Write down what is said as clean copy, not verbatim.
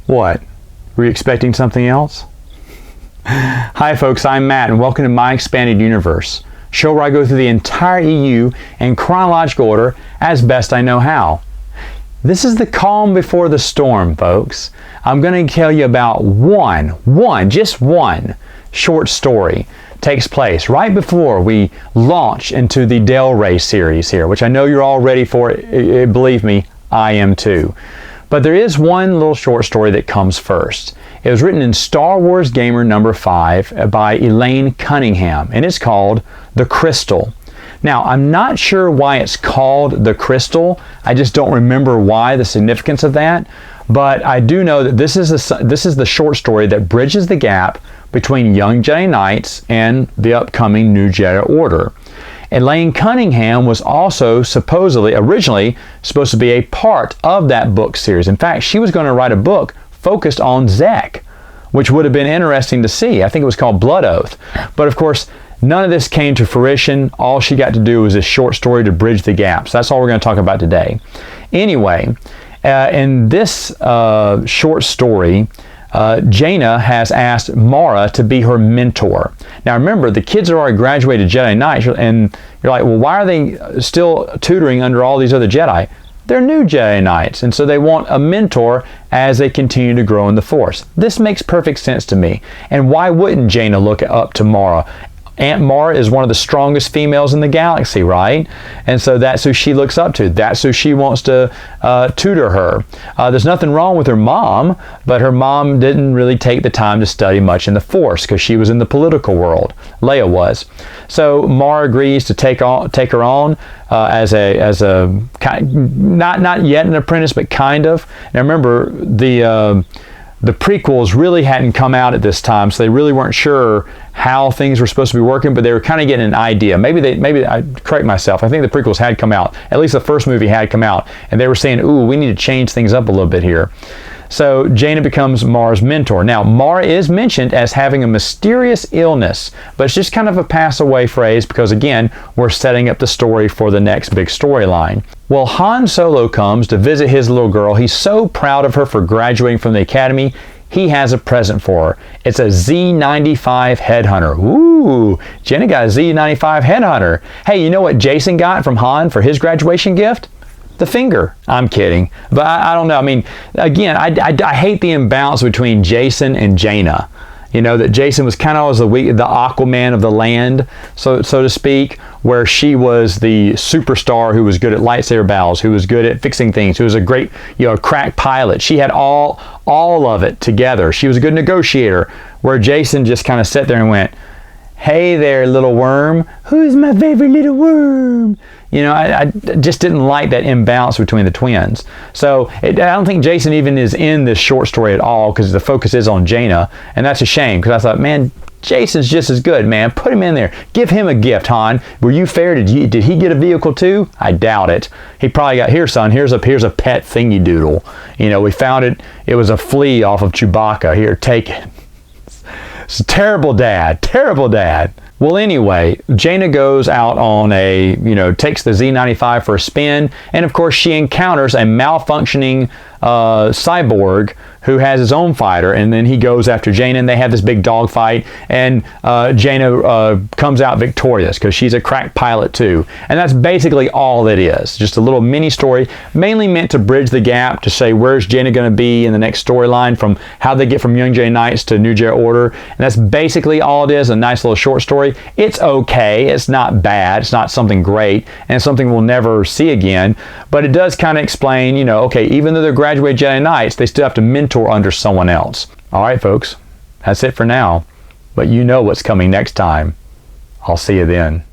What? Were you expecting something else? Hi folks, I'm Matt and welcome to My Expanded Universe, show where I go through the entire EU in chronological order as best I know how. This is the calm before the storm, folks. I'm going to tell you about just one short story takes place right before we launch into the Del Rey series here, which I know you're all ready for. Believe me, I am too. But there is one little short story that comes first. It was written in Star Wars Gamer number 5 by Elaine Cunningham, and it's called The Crystal. Now, I'm not sure why it's called The Crystal. I just don't remember why, the significance of that. But I do know that this is the short story that bridges the gap between Young Jedi Knights and the upcoming New Jedi Order. Elaine Cunningham was also originally supposed to be a part of that book series. In fact, she was going to write a book focused on Zek, which would have been interesting to see. I think it was called Blood Oath. But of course, none of this came to fruition. All she got to do was this short story to bridge the gap. So that's all we're going to talk about today. Anyway, in this short story, Jaina has asked Mara to be her mentor. Now remember, the kids are already graduated Jedi Knights, and you're like, well, why are they still tutoring under all these other Jedi? They're new Jedi Knights, and so they want a mentor as they continue to grow in the Force. This makes perfect sense to me. And why wouldn't Jaina look up to Mara? Aunt Mara is one of the strongest females in the galaxy, right? And so that's who she looks up to. That's who she wants to tutor her. There's nothing wrong with her mom, but her mom didn't really take the time to study much in the Force because she was in the political world. Leia was. So Mara agrees to take her on as a not yet an apprentice, but kind of. Now remember, the prequels really hadn't come out at this time, so they really weren't sure how things were supposed to be working, but they were kind of getting an idea. Maybe I correct myself. I think the prequels had come out. At least the first movie had come out, and they were saying, ooh, we need to change things up a little bit here. So Jaina becomes Mara's mentor. Now, Mara is mentioned as having a mysterious illness, but it's just kind of a pass-away phrase because, again, we're setting up the story for the next big storyline. Well, Han Solo comes to visit his little girl. He's so proud of her for graduating from the academy. He has a present for her. It's a Z95 headhunter. Ooh, Jaina got a Z95 headhunter. Hey, you know what Jason got from Han for his graduation gift? The finger. I'm kidding. But I don't know. I mean, again, I hate the imbalance between Jason and Jaina. You know, that Jason was kind of always the Aquaman of the land, so to speak, where she was the superstar who was good at lightsaber battles, who was good at fixing things, who was a great, crack pilot. She had all of it together. She was a good negotiator, where Jason just kind of sat there and went, hey there, little worm. Who's my favorite little worm? I just didn't like that imbalance between the twins. So I don't think Jason even is in this short story at all because the focus is on Jaina, and that's a shame because I thought, man, Jason's just as good, man. Put him in there. Give him a gift, Han. Were you fair? Did he get a vehicle too? I doubt it. He probably got, here, son, here's a pet thingy doodle. We found it. It was a flea off of Chewbacca. Here, take it. It's a terrible dad. Terrible dad. Well, anyway, Jaina goes out on takes the Z95 for a spin, and of course she encounters a malfunctioning cyborg who has his own fighter, and then he goes after Jaina, and they have this big dogfight, and Jaina comes out victorious because she's a crack pilot too. And that's basically all it is. Just a little mini story, mainly meant to bridge the gap to say where's Jaina going to be in the next storyline, from how they get from Young Jedi Knights to New Jedi Order. And that's basically all it is, a nice little short story. It's okay. It's not bad. It's not something great, and it's something we'll never see again. But it does kind of explain, okay, even though they're graduated Jedi Knights, they still have to mentor under someone else. All right, folks, that's it for now. But you know what's coming next time. I'll see you then.